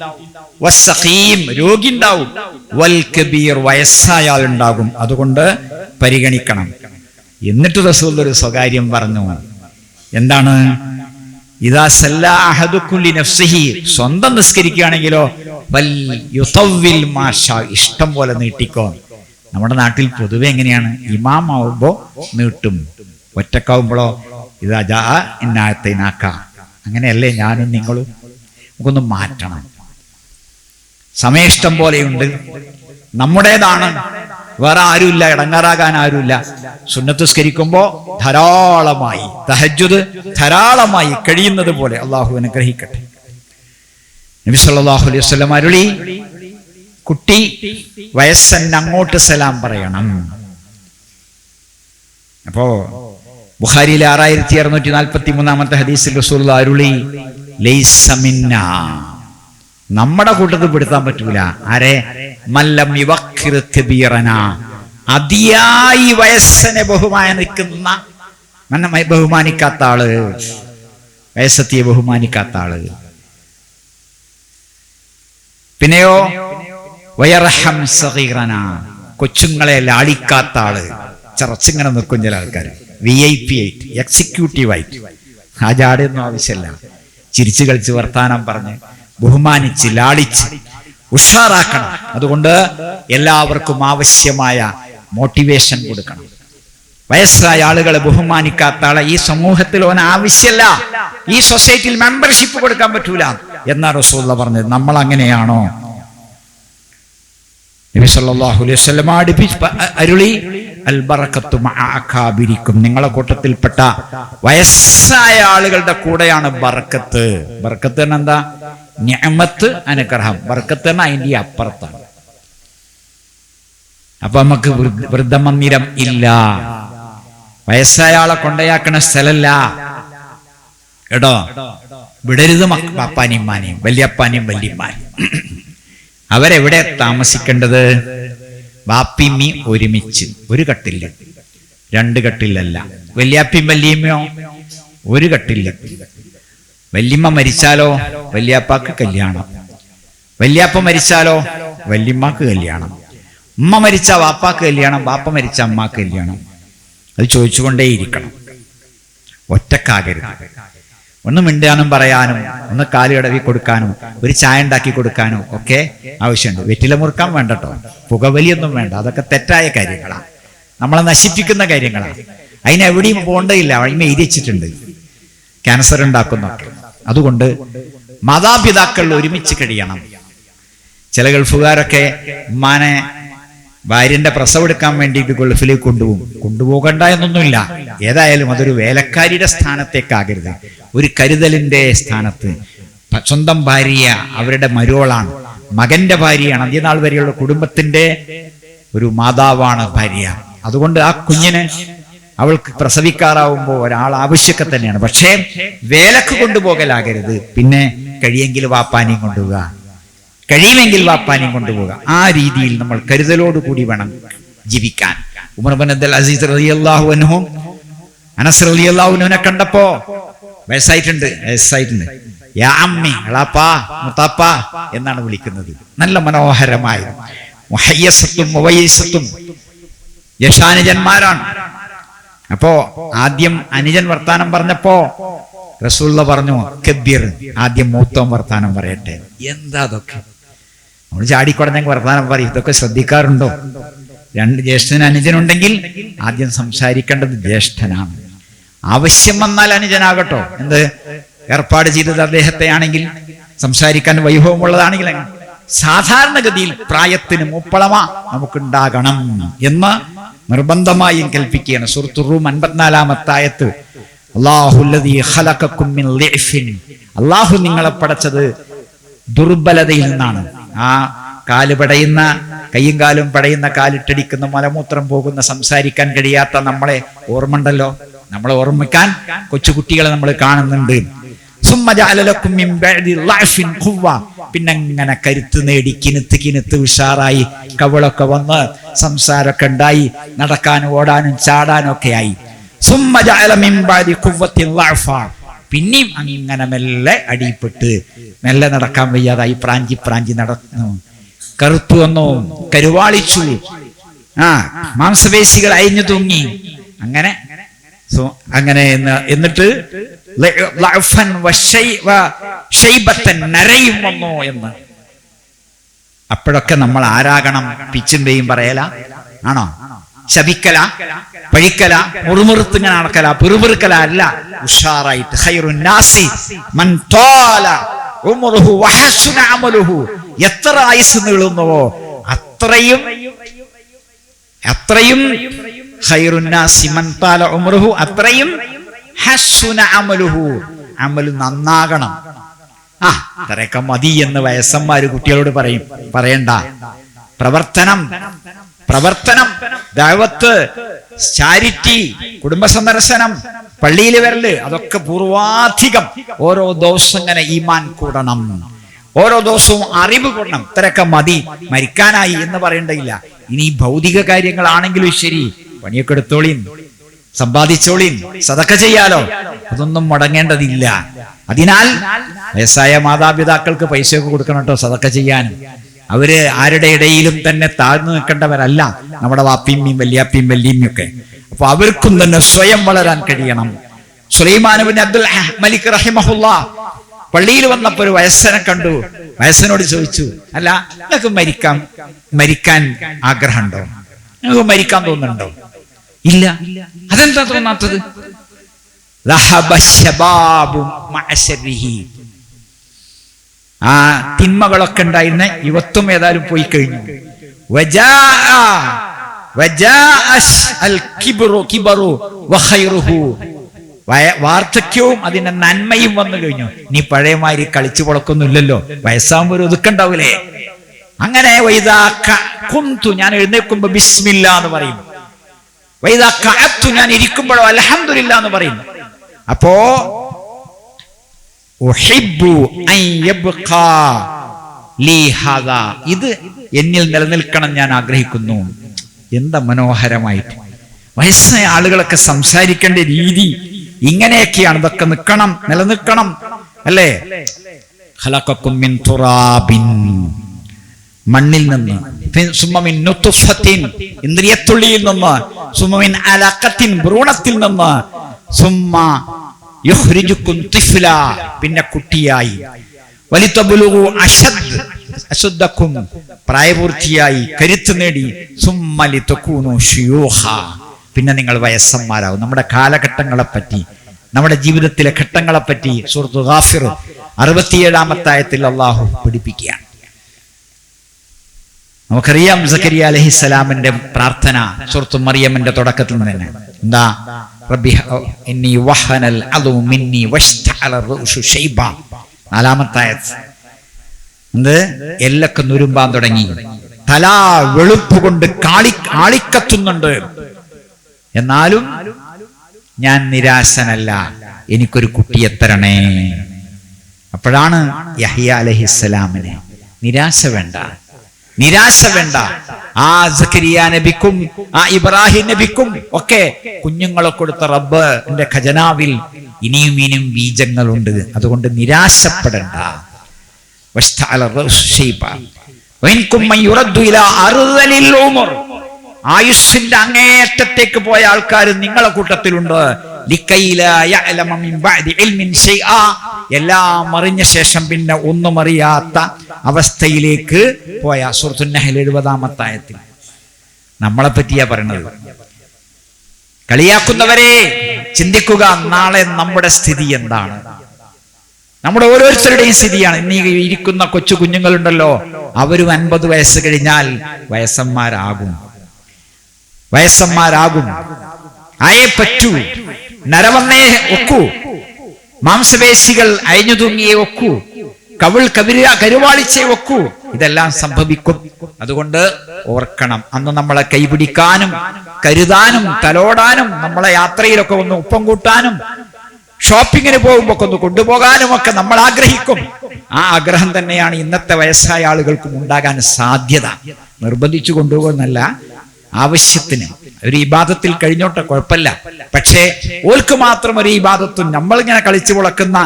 വസ്സഖീം, രോഗി ഉണ്ടാവും. വൽ കബീർ, വയസ്സായ ആളുണ്ടാകും. അതുകൊണ്ട് പരിഗണിക്കണം. എന്നിട്ട് റസൂൽ ഒരു സ്വകാര്യം പറഞ്ഞു. എന്താണ്? ഇദാ സല്ല അഹദുക്കും ലിനഫ്സിഹി, സ്വന്തം നിസ്കരിക്കുകയാണെങ്കിലോ വൽ യുതവ്വിൽ മാഷാ, ഇഷ്ടം പോലെ നീട്ടിക്കോ. നമ്മുടെ നാട്ടിൽ പൊതുവെ എങ്ങനെയാണ്? ഇമാം ആവുമ്പോ നീട്ടും, ഒറ്റക്കാവുമ്പോഴോ ഇതാ ജാ ഇന്നായത്തൈനാക്ക. അങ്ങനെയല്ലേ ഞാനും നിങ്ങളും? നമുക്കൊന്ന് മാറ്റണം. സമയഷ്ടം പോലെയുണ്ട്, നമ്മുടേതാണ്, വേറെ ആരുമില്ല, ഇടങ്ങാറാകാൻ ആരുമില്ല. സുന്നത്ത് സ്കരിക്കുമ്പോ ധാരാളമായി, തഹജ്ജുദ് ധാരാളമായി കഴിയുന്നത് പോലെ. അള്ളാഹു അനുഗ്രഹിക്കട്ടെ. നബി സല്ലല്ലാഹു അലൈഹി വസല്ലം അരുളി, കുട്ടി വയസ്സൻ അങ്ങോട്ട് സലാം പറയണം. അപ്പോ ബുഖാരിയിലെ 6643 ഹദീസിൽ റസൂലുള്ളാഹി അരുളി, ലൈസ മിന്നാ, നമ്മുടെ കൂട്ടത്തിൽ പെടുത്താൻ പറ്റൂല. ആരെ? മല്ലം യുവഖിർ കബീറനാ, അതിയായി വയസ്സിനെ ബഹുമാനിക്കാത്ത ആള്, വയസ്സെത്തിയെ ബഹുമാനിക്കാത്ത ആള്. പിന്നെയോ വയർഹം സഗീറനാ, കൊച്ചുങ്ങളെ ലാളിക്കാത്ത ആള്. ചറച്ചിങ്ങനെ നിൽക്കും ചില ആൾക്കാർ, VIP ആയിട്ട്, എക്സിക്യൂട്ടീവ് ആയിട്ട്. ആ ജാടയൊന്നും ആവശ്യമില്ല. ചിരിച്ചു കളിച്ച് വർത്താനം പറഞ്ഞ് ബഹുമാനിച്ച് ലാളിച്ച് ഉഷാറാക്കണം. അതുകൊണ്ട് എല്ലാവർക്കും ആവശ്യമായ മോട്ടിവേഷൻ കൊടുക്കണം. വയസ്സായ ആളുകളെ ബഹുമാനിക്കാത്ത ആളെ ഈ സമൂഹത്തിൽ ഓൻ ആവശ്യമല്ല, ഈ സൊസൈറ്റിയിൽ മെമ്പർഷിപ്പ് കൊടുക്കാൻ പറ്റൂല എന്നാ റസൂലുള്ളാഹി പറഞ്ഞത്. നമ്മൾ അങ്ങനെയാണോ? നബി സല്ലല്ലാഹു അലൈഹി വസല്ലം അരുളി, അൽ ബറകത്തു മഅ അകാബിരിക്കും, നിങ്ങളെ കൂട്ടത്തിൽപ്പെട്ട വയസ്സായ ആളുകളുടെ കൂടെയാണ് ബർക്കത്ത്. ബർക്കത്ത് എന്ന് എന്താ? നിഅമത്ത്, അനുഗ്രഹം. ബർക്കത്ത് എന്ന് അതിന്റെ അപ്പുറത്താണ്. അപ്പൊ നമുക്ക് വൃദ്ധമന്ദിരം ഇല്ല, വയസ്സായ ആളെ കൊണ്ടയാക്കണ സ്ഥലല്ല. എടോ വിടരുത് പാപ്പാനിമാനെയും വല്യപ്പാനെയും വല്യമ്മാനെയും. അവരെവിടെ താമസിക്കേണ്ടത്? വാപ്പിമ്മി ഒരുമിച്ച്, ഒരു കട്ടില്ല, 2 കട്ടിലല്ല. വല്യാപ്പിയും വല്യമ്മയോ ഒരു കട്ടില്ല. വല്യമ്മ മരിച്ചാലോ വല്യാപ്പാക്ക് കല്യാണം, വല്യാപ്പ മരിച്ചാലോ വല്യമ്മക്ക് കല്യാണം, ഉമ്മ മരിച്ച വാപ്പാക്ക് കല്യാണം, വാപ്പ മരിച്ച അമ്മാക്ക് കല്യാണം. അത് ചോദിച്ചുകൊണ്ടേയിരിക്കണം, ഒറ്റക്കാകരുത്. ഒന്ന് മിണ്ടാനും പറയാനും, ഒന്ന് കാലുകടവി കൊടുക്കാനും, ഒരു ചായ ഉണ്ടാക്കി കൊടുക്കാനും ഒക്കെ ആവശ്യമുണ്ട്. വെറ്റില മുറുക്കാൻ വേണ്ടട്ടോ, പുകവലിയൊന്നും വേണ്ട. അതൊക്കെ തെറ്റായ കാര്യങ്ങളാണ്, നമ്മളെ നശിപ്പിക്കുന്ന കാര്യങ്ങളാണ്. അതിനെവിടെയും പോകേണ്ടയില്ല, അതിന് എഴുതി വെച്ചിട്ടുണ്ട്, ക്യാൻസർ ഉണ്ടാക്കുന്നൊക്കെ. അതുകൊണ്ട് മാതാപിതാക്കൾ ഒരുമിച്ച് കഴിയണം. ചില ഗൾഫുകാരൊക്കെ ഉമ്മാനെ ഭാര്യന്റെ പ്രസവം എടുക്കാൻ വേണ്ടിയിട്ട് ഗൾഫിലേക്ക് കൊണ്ടുപോകണ്ട എന്നൊന്നുമില്ല. ഏതായാലും അതൊരു വേലക്കാരിയുടെ സ്ഥാനത്തേക്കാകരുത്, ഒരു കരുതലിന്റെ സ്ഥാനത്ത്. സ്വന്തം ഭാര്യ അവരുടെ മരുവളാണ്, മകന്റെ ഭാര്യയാണ്, അന്ത്യനാൾ വരെയുള്ള കുടുംബത്തിന്റെ ഒരു മാതാവാണ് ഭാര്യ. അതുകൊണ്ട് ആ കുഞ്ഞിന് അവൾക്ക് പ്രസവിക്കാറാവുമ്പോൾ ഒരാൾ ആവശ്യമൊക്കെ തന്നെയാണ്. പക്ഷേ വേലക്ക് കൊണ്ടുപോകലാകരുത്. പിന്നെ കഴിയെങ്കിൽ വാപ്പാനെയും കൊണ്ടുപോവുക, കഴിയുമെങ്കിൽ വാപ്പാനെയും കൊണ്ടുപോവുക. ആ രീതിയിൽ നമ്മൾ കരുതലോടുകൂടി വേണം ജീവിക്കാൻ. ഉമർ ഇബ്നു അബ്ദുൽ അസീസ് റളിയല്ലാഹു അൻഹു അനസ് റളിയല്ലാഹു അൻഹുവിനെ കണ്ടപ്പോ വയസ്സായിട്ടുണ്ട്, യാ അമ്മി, എളാപ്പാ, മുത്താപ്പാ എന്നാണ് വിളിക്കുന്നത്. നല്ല മനോഹരമായ മുഹയ്യസത്തും മുവയ്യിസത്തും യശാനുജന്മാരാണ്. അപ്പോ ആദ്യം അനുജൻ വർത്താനം പറഞ്ഞപ്പോ റസൂലുള്ളാഹി പറഞ്ഞു, കബ്ബിർ, ആദ്യം മൂത്തോൻ വർത്താനം പറയട്ടെ. എന്താ അതൊക്കെ? നമ്മൾ ചാടിക്കൊടഞ്ഞെങ്കിൽ വർത്താനം പറയും. ഇതൊക്കെ ശ്രദ്ധിക്കാറുണ്ടോ? 2 ജ്യേഷ്ഠന് അനുജനുണ്ടെങ്കിൽ ആദ്യം സംസാരിക്കേണ്ടത് ജ്യേഷ്ഠനാണ്. ആവശ്യം വന്നാൽ അനുജനാകട്ടോ, എന്ത് ഏർപ്പാട് ചെയ്തത് അദ്ദേഹത്തെ ആണെങ്കിൽ, സംസാരിക്കാൻ വൈഭവമുള്ളതാണെങ്കിൽ. സാധാരണഗതിയിൽ പ്രായത്തിന് മൂപ്പളമ നമുക്കുണ്ടാകണം എന്ന് നിർബന്ധമായും കൽപ്പിക്കുകയാണ്. സൂറത്തുർ റൂം 54-ാമത്തെ ആയത്ത്, അല്ലാഹുല്ലദീ ഖലഖകും മിൻ ളിഅ്ഫിൻ, അല്ലാഹു നിങ്ങളെ പടച്ചത് ദുർബലതയിൽ നിന്നാണ്. ആ കാല് പടയുന്ന, കയ്യും കാലും പടയുന്ന, കാലിട്ടടിക്കുന്ന, മലമൂത്രം പോകുന്ന, സംസാരിക്കാൻ കഴിയാത്ത നമ്മളെ ഓർമ്മണ്ടല്ലോ. നമ്മളെ ഓർമ്മിക്കാൻ കൊച്ചുകുട്ടികളെ നമ്മൾ കാണുന്നുണ്ട്. പിന്നെ അങ്ങനെ കരുത്ത് നേടി കിനുത്ത് ഉഷാറായി, കവളൊക്കെ വന്ന്, സംസാരമൊക്കെ ഉണ്ടായി, നടക്കാനും ഓടാനും ചാടാനും ഒക്കെ ആയി. പിന്നെയും അങ്ങനെ മെല്ലെ അടിപ്പെട്ട് മെല്ലെ നടക്കാൻ വയ്യാതായി, പ്രാഞ്ചി നടന്നു, കറുത്തു വന്നു, കരുവാളിച്ചു, മാംസപേശികൾ അയഞ്ഞു തൂങ്ങി. അങ്ങനെ എന്നിട്ട് നരയും വന്നു എന്ന്. അപ്പോഴൊക്കെ നമ്മൾ ആരാകണം? പിച്ചിന്റെയും പറയല ആണോ? ശപിക്കല, പഴിക്കല, മുറുമുറുത്ത് ഇങ്ങനെ നടക്കല, പിറുപിറുക്കല അല്ല. ഉഷാറായിട്ട് എത്ര ആയുസ് നീളുന്നുവോ അത്രയും അത്രയും അമലു നന്നാകണം. അത്രയൊക്കെ മതി എന്ന് വയസ്സന്മാര് കുട്ടികളോട് പറയണ്ട. പ്രവർത്തനം, ദഅവത്ത്, ചാരിറ്റി, കുടുംബ സന്ദർശനം, പള്ളിയിൽ വരല്, അതൊക്കെ പൂർവാധികം ഓരോ ദിവസം ഇങ്ങനെ ഈമാൻ കൂടണം, ഓരോ ദിവസവും അറിവ് കൂടണം. ഇത്രയൊക്കെ മതി, മരിക്കാനായി എന്ന് പറയേണ്ടയില്ല. ഇനി ഭൗതിക കാര്യങ്ങളാണെങ്കിലും ശരി, പണിയൊക്കെ എടുത്തോളീൻ, സമ്പാദിച്ചോളീൻ, സദഖ ചെയ്യാലോ, അതൊന്നും മുടങ്ങേണ്ടതില്ല. അതിനാൽ വയസ്സായ മാതാപിതാക്കൾക്ക് പൈസയൊക്കെ കൊടുക്കണം കേട്ടോ സദഖ ചെയ്യാനും. അവര് ആരുടെ ഇടയിലും തന്നെ താഴ്ന്നു നിൽക്കേണ്ടവരല്ല, നമ്മുടെ വാപ്പിയും വല്യാപ്പിയും വല്യമ്മയും ഒക്കെ. അപ്പൊ അവർക്കും തന്നെ സ്വയം വളരാൻ കഴിയണം. സുലൈമാൻ ഇബ്നു അബ്ദുൽ മലിക് റഹിമഹുല്ലാ പള്ളിയിൽ വന്നപ്പോ ഒരു വയസ്സനെ കണ്ടു. വയസ്സനോട് ചോദിച്ചു, അല്ല നിങ്ങൾക്ക് മരിക്കാൻ ആഗ്രഹമുണ്ടോ? നിങ്ങൾക്ക് മരിക്കാൻ തോന്നുന്നുണ്ടോ? ഇല്ല. അതെന്താ തോന്നാത്തത്? ആ തിന്മകളൊക്കെ ഉണ്ടായിരുന്ന യുവത്വം ഏതായാലും പോയി കഴിഞ്ഞു. വാർദ്ധക്യവും അതിന്റെ നന്മയും വന്നു കഴിഞ്ഞു. നീ പഴയമാതിരി കളിച്ചു പൊളക്കൊന്നുമില്ലല്ലോ, വയസ്സാകുമ്പോ ഒരു ഒതുക്കുണ്ടാവൂലേ. അങ്ങനെ ഞാൻ എഴുന്നേൽക്കുമ്പോ ബിസ്മില്ല എന്ന് പറയും, ഞാൻ ഇരിക്കുമ്പോഴോ അൽഹംദുലില്ലാ എന്ന് പറയും. അപ്പോ ഇത് എന്നിൽ നിലനിൽക്കണം, ഞാൻ ആഗ്രഹിക്കുന്നു. എന്താ മനോഹരമായിട്ട് വയസ്സായ ആളുകളൊക്കെ സംസാരിക്കേണ്ട രീതി ഇങ്ങനെയൊക്കെയാണ്. ഇതൊക്കെ നിൽക്കണം, നിലനിൽക്കണം, അല്ലേ? ഖലഖക്കും മിൻ തുറാബിൻ, മണ്ണിൽ നിന്ന്, സുമ്മമിൻ നുത്ഫത്തിൻ, ഇന്ദ്രിയത്തുള്ളിയിൽ നിന്ന്, സുമ്മമിൻ അലഖത്തിൻ, ഭ്രൂണത്തിൽ നിന്ന്, സുമ്മ യുഖ്രിജുക്കും തിഫ്ല, പിന്നെ കുട്ടിയായി, വലിതബ്ലുഗു അശദ്ദക്കും, പ്രായപൂർത്തിയായി കരുത്ത് നേടി, സുമ്മ ലിതകൂനു ശുയൂഖ, പിന്നെ നിങ്ങൾ വയസ്സന്മാരാകും. നമ്മുടെ കാലഘട്ടങ്ങളെ പറ്റി, നമ്മുടെ ജീവിതത്തിലെ ഘട്ടങ്ങളെ പറ്റി സൂറത്ത് ഗാഫിർ 67-ാമത്തെ ആയത്തിൽ അല്ലാഹു പഠിപ്പിക്കുകയാണ്. നമുക്കറിയാം സക്കരിയ അലൈഹിസ്സലാമിന്റെ പ്രാർത്ഥന സൂറത്ത് മറിയമിന്റെ തുടക്കത്തിൽ നിന്ന് തന്നെ. എന്താ? റബ്ബി ഇന്നി വഹനൽ അദു മിന്നി വഷ്തഅല റൂഷു ശൈബ, 4-ാമത്തെ ആയത്ത്. എന്ത്? എല്ലൊക്കെ നുരുമ്പാൻ തുടങ്ങി, തല വെളുപ്പ് കൊണ്ട് ആളിക്കത്തുന്നുണ്ട്, എന്നാലും ഞാൻ നിരാശനല്ല, എനിക്കൊരു കുട്ടിയെ തരണേ. അപ്പോഴാണ് യഹ്യ അലൈഹിസ്സലാമിന് നിരാശ വേണ്ട, നിരാശ വേണ്ട. ആ സക്കരിയ നബിക്കും ആ ഇബ്രാഹിം നബിക്കും ഒക്കെ കുഞ്ഞുങ്ങളെ കൊടുത്ത റബ്ബിന്റെ ഖജനാവിൽ ഇനിയും ബീജങ്ങളുണ്ട്. അതുകൊണ്ട് നിരാശപ്പെടണ്ട. ആയുസ്സിന്റെ അങ്ങേയറ്റത്തേക്ക് പോയ ആൾക്കാർ നിങ്ങളെ കൂട്ടത്തിലുണ്ട്. എല്ലാം അറിഞ്ഞ ശേഷം പിന്നെ ഒന്നും അറിയാത്ത അവസ്ഥയിലേക്ക് പോയ സൂറത്തുൻ നഹ്ൽ 70-ാമത്തെ ആയത്തിൽ നമ്മളെ പറ്റിയാ പറയണത്. കളിയാക്കുന്നവരെ ചിന്തിക്കുക, നാളെ നമ്മുടെ സ്ഥിതി എന്താണ്? നമ്മുടെ ഓരോരുത്തരുടെയും സ്ഥിതിയാണ്. ഇന്നീ ഇരിക്കുന്ന കൊച്ചു കുഞ്ഞുങ്ങളുണ്ടല്ലോ, അവരും 50 വയസ്സ് കഴിഞ്ഞാൽ വയസ്സന്മാരാകും. ആയേ പറ്റൂ. നരവന്നേ ഒക്കൂ, മാംസപേശികൾ അയഞ്ഞു തൂങ്ങിയേ ഒക്കൂ, കരുവാളിച്ചേ ഒക്കൂ. ഇതെല്ലാം സംഭവിക്കും. അതുകൊണ്ട് ഓർക്കണം, അന്ന് നമ്മളെ കൈപിടിക്കാനും കരുതാനും തലോടാനും നമ്മളെ യാത്രയിലൊക്കെ ഒന്ന് ഒപ്പം കൂട്ടാനും ഷോപ്പിങ്ങിന് പോകുമ്പോ ഒന്ന് കൊണ്ടുപോകാനും ഒക്കെ നമ്മൾ ആഗ്രഹിക്കും. ആ ആഗ്രഹം തന്നെയാണ് ഇന്നത്തെ വയസ്സായ ആളുകൾക്കും ഉണ്ടാകാൻ സാധ്യത. നിർബന്ധിച്ചു കൊണ്ടുപോകുന്നല്ല, ആവശ്യത്തിന് ഒരു ഇബാദത്തിൽ കഴിഞ്ഞോട്ടെ, കുഴപ്പമില്ല. പക്ഷേ ഓൽക്ക് മാത്രം ഒരു ഇബാദത്തും നമ്മളിങ്ങനെ കളിച്ചു പുളക്കുന്ന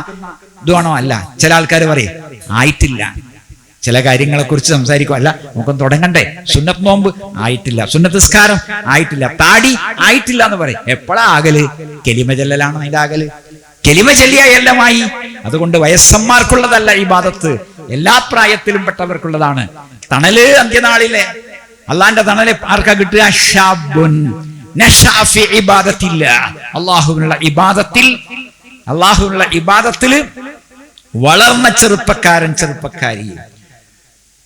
ഇതാണോ? അല്ല. ചില ആൾക്കാർ പറയും ആയിട്ടില്ല, ചില കാര്യങ്ങളെ കുറിച്ച് സംസാരിക്കും. അല്ല, നമുക്കൊന്ന് തുടങ്ങണ്ടേ? സുന്നത്ത് നോമ്പ് ആയിട്ടില്ല, സുന്നത്ത് നിസ്കാരം ആയിട്ടില്ല, താടി ആയിട്ടില്ല എന്ന് പറയും. എപ്പോഴാ ആകല്? കെലിമ ചെല്ലലാണ് അതിന്റെ ആകല്. കെലിമ ചെല്ലിയ എല്ലാമായി. അതുകൊണ്ട് വയസ്സന്മാർക്കുള്ളതല്ല ഇബാദത്ത്, എല്ലാ പ്രായത്തിലും പെട്ടവർക്കുള്ളതാണ്. തണല് അന്ത്യനാളിലെ അള്ളാന്റെ തണല് ആർക്കാ കിട്ടുക? അള്ളാഹുവിനുള്ള ഇബാദത്തിൽ വളർന്ന ചെറുപ്പക്കാരി.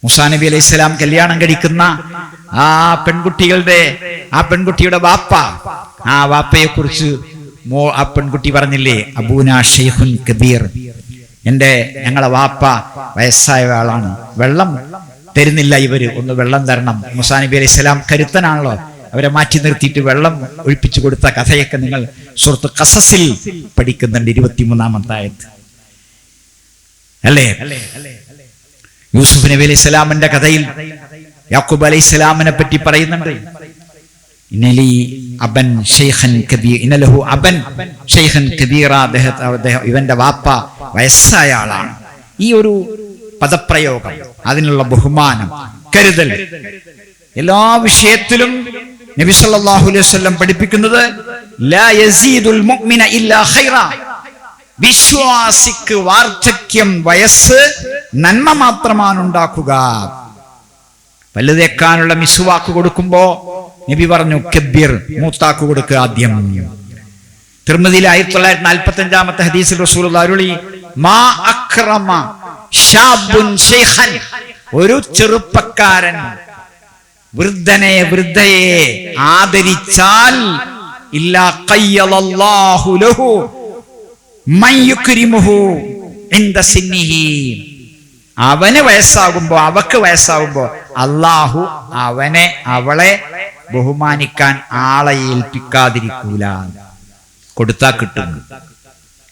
മൂസാ നബി അലൈഹി സ്വലാം കല്യാണം കഴിക്കുന്ന ആ പെൺകുട്ടിയുടെ വാപ്പ, ആ വാപ്പയെ കുറിച്ച് ആ പെൺകുട്ടി പറഞ്ഞില്ലേ, അബൂനാ ഷൈഖുൻ കബീർ, ഞങ്ങളെ വാപ്പ വയസ്സായ ആളാണ്, വെള്ളം തരുന്നില്ല ഇവര്, ഒന്ന് വെള്ളം തരണം. മൂസാ നബി അലൈഹി സ്വലാം കരുത്തനാണല്ലോ, അവരെ മാറ്റി നിർത്തിയിട്ട് വെള്ളം ഒഴിപ്പിച്ചു കൊടുത്ത കഥയൊക്കെ നിങ്ങൾ സൂറത്ത് ഖസസിൽ പഠിക്കുന്നുണ്ട്. 23-ാമത്തെ ആയത്ത് അല്ലേ? യൂസുഫ് നബി അലൈഹി സ്വലാമിന്റെ കഥയിൽ യാക്കൂബ് അലൈഹി സ്വലാമിനെ പറ്റി പറയുന്നുണ്ട്. ഇന്നലി അബൻ ശൈഖൻ കബീർ, ഇന്നലഹു അബൻ ശൈഖൻ കബീറ, ഇവന്റെ വാപ്പ വയസ്സായ ആളാണ്. ഈ ഒരു പദപ്രയോഗം, അതിനുള്ള ബഹുമാനം, കരുതൽ, എല്ലാ വിഷയത്തിലും നബി സല്ലല്ലാഹു അലൈഹി വസല്ലം പഠിപ്പിക്കുന്നത് ലാ യസീദുൽ മുഅ്മിന ഇല്ലാ ഖൈറാ. വിശ്വാസിക്ക് വാർദ്ധക്യം, വയസ്സ് നന്മ മാത്രമാണ് ഉണ്ടാക്കുക. വലുതേക്കാനുള്ള മിസ്വാക്ക് കൊടുക്കുമ്പോ നബി പറഞ്ഞു കബ്ബിർ, മൂത്താക്ക് കൊടുക്കുക ആദ്യം. തിർമിദിയിലെ 1945-ാമത്തെ ഹദീസിൽ റസൂലുള്ളാഹി അരുളി മാ അക്രമ ശാബുൻ ശൈഖൻ, ഒരു ചെറുപ്പക്കാരൻ വൃദ്ധയെ ആദരിച്ചാൽ ഇല്ലാ ഖയ്യലല്ലാഹു ലഹു മൻ യുക്രിമുഹു ഇൻദ സിന്നിഹി, അവന് വയസ്സാകുമ്പോ, അവക്ക് വയസ്സാകുമ്പോ അല്ലാഹു അവനെ അവളെ ബഹുമാനിക്കാൻ ആളെ ഏൽപ്പിക്കാതിരിക്കൂല. കൊടുത്താ കിട്ടും,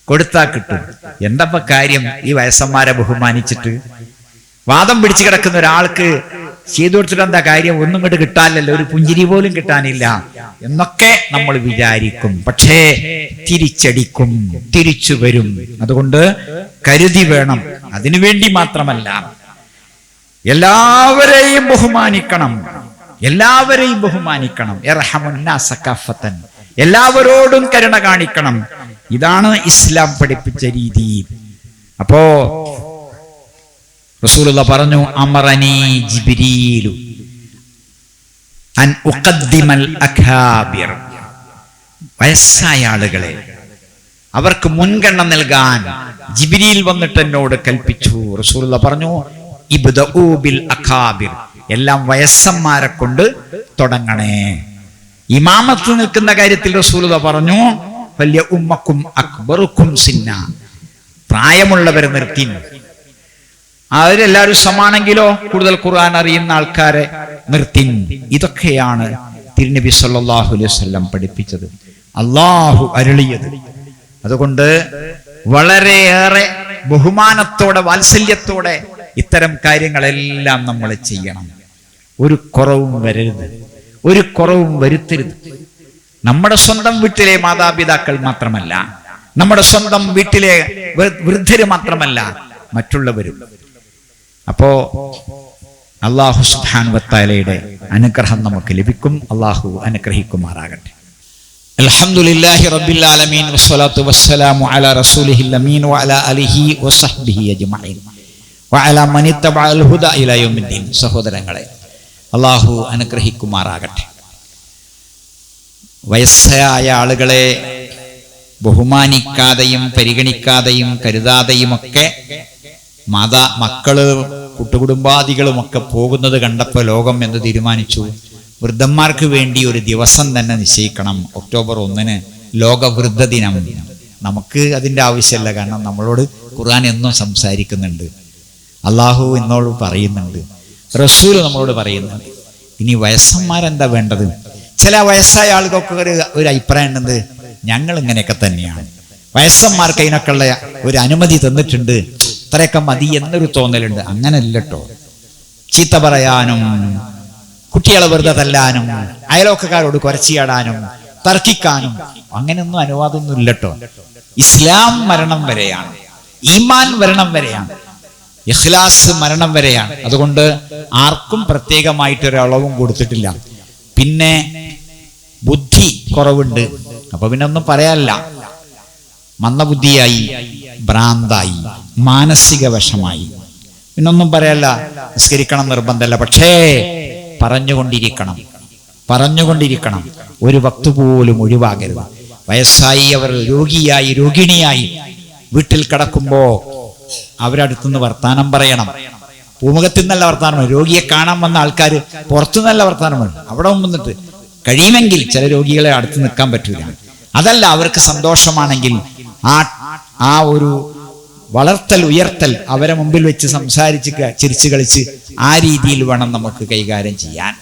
കൊടുത്താ കിട്ടും. എന്തപ്പ കാര്യം ഈ വയസ്സന്മാരെ ബഹുമാനിച്ചിട്ട്? വാദം പിടിച്ചു കിടക്കുന്ന ഒരാൾക്ക് ചെയ്തു കൊടുത്തിട്ട് എന്താ കാര്യം? ഒന്നും ഇങ്ങോട്ട് കിട്ടാനില്ലല്ലോ, ഒരു പുഞ്ചിരി പോലും കിട്ടാനില്ല എന്നൊക്കെ നമ്മൾ വിചാരിക്കും. പക്ഷേ തിരിച്ചടിക്കും, തിരിച്ചു വരും. അതുകൊണ്ട് കരുതി വേണം. അതിനുവേണ്ടി മാത്രമല്ല, എല്ലാവരെയും ബഹുമാനിക്കണം, എല്ലാവരെയും ബഹുമാനിക്കണം. ഇർഹമുന്നാസ കാഫത്തൻ, എല്ലാവരോടും കരുണ കാണിക്കണം. ഇതാണ് ഇസ്ലാം പഠിപ്പിച്ച രീതി. അപ്പോ റസൂലുള്ളാഹി പറഞ്ഞു അമറനി ജിബ്രീലു അൻ ഉഖദ്ദിമൽ അകാബിർ, വയസ്സായ ആളുകളെ അവർക്ക് മുൻഗണന നൽകാൻ ജിബ്രീൽ വന്നിട്ട് എന്നോട് കൽപ്പിച്ചു. റസൂലുള്ളാഹി പറഞ്ഞു ഇബ്ദഉ ബിൽ അകാബിർ, എല്ലാം വയസ്സന്മാരെ കൊണ്ട് തുടങ്ങണേ. ഇമാമത്ത് നിൽക്കുന്ന കാര്യത്തിൽ റസൂലുള്ളാഹി പറഞ്ഞു വല്യ ഉമ്മക്കും അക്ബറുക്കും സിന്ന, പ്രായമുള്ളവരെ നിർത്തി. അവരെല്ലാവരും സമാണെങ്കിലോ കൂടുതൽ ഖുർആൻ അറിയുന്ന ആൾക്കാരെ നിർത്തി. ഇതൊക്കെയാണ് തിരുനബി സല്ലല്ലാഹു അലൈഹി വസല്ലം പഠിപ്പിച്ചത്, അല്ലാഹു അരുളിയത്. അതുകൊണ്ട് വളരെയേറെ ബഹുമാനത്തോടെ, വാത്സല്യത്തോടെ ഇത്തരം കാര്യങ്ങളെല്ലാം നമ്മൾ ചെയ്യണം. ഒരു കുറവും വരരുത്, ഒരു കുറവും വരുത്തരുത്. നമ്മുടെ സ്വന്തം വീട്ടിലെ മാതാപിതാക്കൾ മാത്രമല്ല, നമ്മുടെ സ്വന്തം വീട്ടിലെ വൃദ്ധര് മാത്രമല്ല, മറ്റുള്ളവരും. അപ്പോ അല്ലാഹു സുബ്ഹാനഹു വ തആലയുടെ അനുഗ്രഹം നമുക്ക് ലഭിക്കും. അല്ലാഹു അനുഗ്രഹിക്കുമാറാകട്ടെ. അൽഹംദുലില്ലാഹി റബ്ബിൽ ആലമീൻ വസ്സലാത്തു വസ്സലാമു അലാ റസൂലിഹിൽ അമീൻ വഅലാ അലിഹി വസഹ്ബിഹി അജ്മഈൻ വഅലാ മൻ ഇത്തബഅൽ ഹുദാ ഇലാ യൗമിദ്ദീൻ. സഹോദരങ്ങളെ, അല്ലാഹു അനുഗ്രഹിക്കുമാറാകട്ടെ. വയസ്സായ ആളുകളെ ബഹുമാനിക്കാതെയും പരിഗണിക്കാതെയും കരുതാതെയുമൊക്കെ മക്കള് കൂട്ടുകുടുംബാദികളുമൊക്കെ പോകുന്നത് കണ്ടപ്പോൾ ലോകം എന്ന് തീരുമാനിച്ചു, വൃദ്ധന്മാർക്ക് വേണ്ടി ഒരു ദിവസം തന്നെ നിശ്ചയിക്കണം. ഒക്ടോബർ 1 ലോക വൃദ്ധ ദിനം. നമുക്ക് അതിൻ്റെ ആവശ്യമില്ല, കാരണം നമ്മളോട് ഖുർആൻ എന്നും സംസാരിക്കുന്നുണ്ട്, അള്ളാഹു എന്നോട് പറയുന്നുണ്ട്, റസൂൽ നമ്മളോട് പറയുന്നുണ്ട്. ഇനി വയസ്സന്മാരെന്താ വേണ്ടത്? ചില വയസ്സായ ആളുകൾക്ക് ഒരു അഭിപ്രായം ഉണ്ടെന്ന്, ഞങ്ങൾ ഇങ്ങനെയൊക്കെ തന്നെയാണ്, വയസ്സന്മാർക്ക് അതിനൊക്കെയുള്ള ഒരു അനുമതി തന്നിട്ടുണ്ട്, ഇത്രയൊക്കെ മതി എന്നൊരു തോന്നലുണ്ട്. അങ്ങനെയല്ല കേട്ടോ. ചീത്ത പറയാനും കുട്ടികളെ വെറുതെ തല്ലാനും അയലോക്കക്കാരോട് കുരച്ചിയാടാനും തർക്കിക്കാനും അങ്ങനെയൊന്നും അനുവാദമൊന്നും ഇല്ലട്ടോ. ഇസ്ലാം മരണം വരെയാണ്, ഈമാൻ മരണം വരെയാണ്, ഇഖ്ലാസ് മരണം വരെയാണ്. അതുകൊണ്ട് ആർക്കും പ്രത്യേകമായിട്ടൊരളവും കൊടുത്തിട്ടില്ല. പിന്നെ ബുദ്ധി കുറവുണ്ട്, അപ്പൊ പിന്നെ ഒന്നും പറയാനില്ല. മന്ദബുദ്ധിയായി, ഭ്രാന്തായി, മാനസിക വശമായി, പിന്നൊന്നും പറയല്ല. നിസ്കരിക്കണം നിർബന്ധമല്ല, പക്ഷേ പറഞ്ഞുകൊണ്ടിരിക്കണം. ഒരു വക്ത് പോലും ഒഴിവാകരുത്. വയസ്സായി അവർ രോഗിയായി, രോഗിണിയായി വീട്ടിൽ കിടക്കുമ്പോ അവരടുത്തുനിന്ന് വർത്താനം പറയണം. പൂമുഖത്തിൽ നിന്നല്ല വർത്താനം, രോഗിയെ കാണാൻ വന്ന ആൾക്കാർ പുറത്തുനിന്നല്ല വർത്താനം പറയും. അവിടെ വന്നിട്ട് കഴിയുമെങ്കിൽ ചില രോഗികളെ അടുത്ത് നിൽക്കാൻ പറ്റൂല. അതല്ല, അവർക്ക് സന്തോഷമാണെങ്കിൽ ആ ഒരു വളർത്തൽ, ഉയർത്തൽ, അവരെ മുമ്പിൽ വെച്ച് സംസാരിച്ച് ചിരിച്ചു കളിച്ച് ആ രീതിയിൽ വേണം നമുക്ക് കൈകാര്യം ചെയ്യാൻ.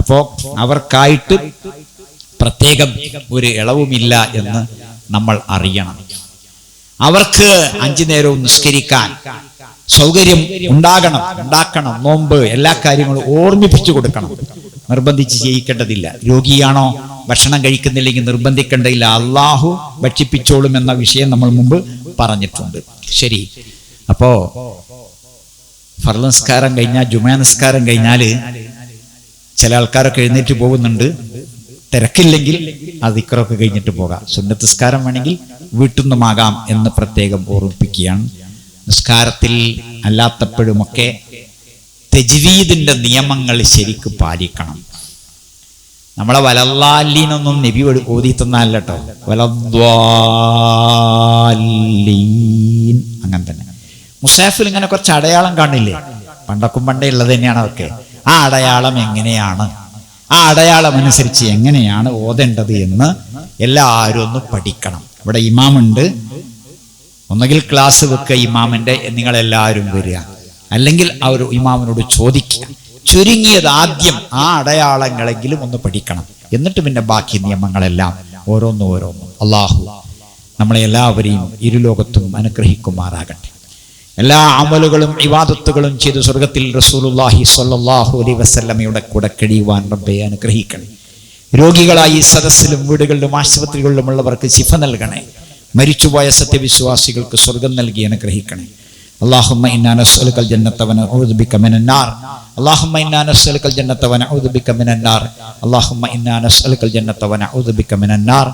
അപ്പോൾ അവർക്കായിട്ട് പ്രത്യേകം ഒരു ഇളവുമില്ല എന്ന് നമ്മൾ അറിയണം. അവർക്ക് 5 നേരവും നിസ്കരിക്കാൻ സൗകര്യം ഉണ്ടാക്കണം. നോമ്പ് എല്ലാ കാര്യങ്ങളും ഓർമ്മിപ്പിച്ചു കൊടുക്കണം. നിർബന്ധിച്ച് ചെയ്യിക്കേണ്ടതില്ല. രോഗിയാണോ ഭക്ഷണം കഴിക്കുന്നില്ലെങ്കിൽ നിർബന്ധിക്കേണ്ടതില്ല. അള്ളാഹു ഭക്ഷിപ്പിച്ചോളും എന്ന വിഷയം നമ്മൾ മുമ്പ് പറഞ്ഞിട്ടുണ്ട്. ശരി, അപ്പോ ഫർള് നിസ്കാരം കഴിഞ്ഞാൽ, ജുമാ നിസ്കാരം കഴിഞ്ഞാൽ ചില ആൾക്കാരൊക്കെ എഴുന്നേറ്റ് പോകുന്നുണ്ട്. തിരക്കില്ലെങ്കിൽ അത് ദിക്റൊക്കെ കഴിഞ്ഞിട്ട് പോകാം. സുന്നത്ത് നിസ്കാരം വേണമെങ്കിൽ വീട്ടിൽ നിന്നുമാകാം എന്ന് പ്രത്യേകം ഓർമ്മിപ്പിക്കുകയാണ്. നിസ്കാരത്തിൽ അല്ലാത്തപ്പോഴുമൊക്കെ തജ്വീദിന്റെ നിയമങ്ങൾ ശരിക്കും പാലിക്കണം. നമ്മളെ വലല്ലാലീനൊന്നും നബി ഓതി തന്നല്ല കേട്ടോ. വലദ്വാലീൻ അങ്ങനെ തന്നെ. മുസാഫിൽ ഇങ്ങനെ കുറച്ച് അടയാളം കാണില്ലേ? പണ്ടക്കും പണ്ടേ ഉള്ളത് തന്നെയാണ് അതൊക്കെ. ആ അടയാളം എങ്ങനെയാണ്, ആ അടയാളം അനുസരിച്ച് എങ്ങനെയാണ് ഓതേണ്ടത് എന്ന് എല്ലാവരും ഒന്ന് പഠിക്കണം. ഇവിടെ ഇമാമുണ്ട്, ഒന്നുകിൽ ക്ലാസ് വെക്കുക ഇമാമിന്റെ, നിങ്ങളെല്ലാവരും വരിക, അല്ലെങ്കിൽ അവർ ഇമാമിനോട് ചോദിക്കുക. ചുരുങ്ങിയത് ആദ്യം ആ അടയാളങ്ങളെങ്കിലും ഒന്ന് പഠിക്കണം. എന്നിട്ട് പിന്നെ ബാക്കി നിയമങ്ങളെല്ലാം ഓരോന്നും. അള്ളാഹു നമ്മളെ എല്ലാവരെയും ഇരുലോകത്തും അനുഗ്രഹിക്കുമാറാകട്ടെ. എല്ലാ അമലുകളും ഇബാദത്തുകളും ചെയ്ത് സ്വർഗത്തിൽ റസൂലുള്ളാഹി സ്വല്ലല്ലാഹു അലൈഹി വസല്ലമയുടെ കൂടെ കഴിയുവാൻ റബ്ബേ അനുഗ്രഹിക്കണേ. രോഗികളായി സദസ്സിലും വീടുകളിലും ആശുപത്രികളിലും ഉള്ളവർക്ക് ശിഫ നൽകണേ. മരിച്ചുപോയ സത്യവിശ്വാസികൾക്ക് സ്വർഗം നൽകി അനുഗ്രഹിക്കണേ. اللهم إنا نسألك الجنة ونعوذ بك من النار. اللهم إنا نسألك الجنة ونعوذ بك من النار. اللهم إنا نسألك الجنة ونعوذ بك من النار.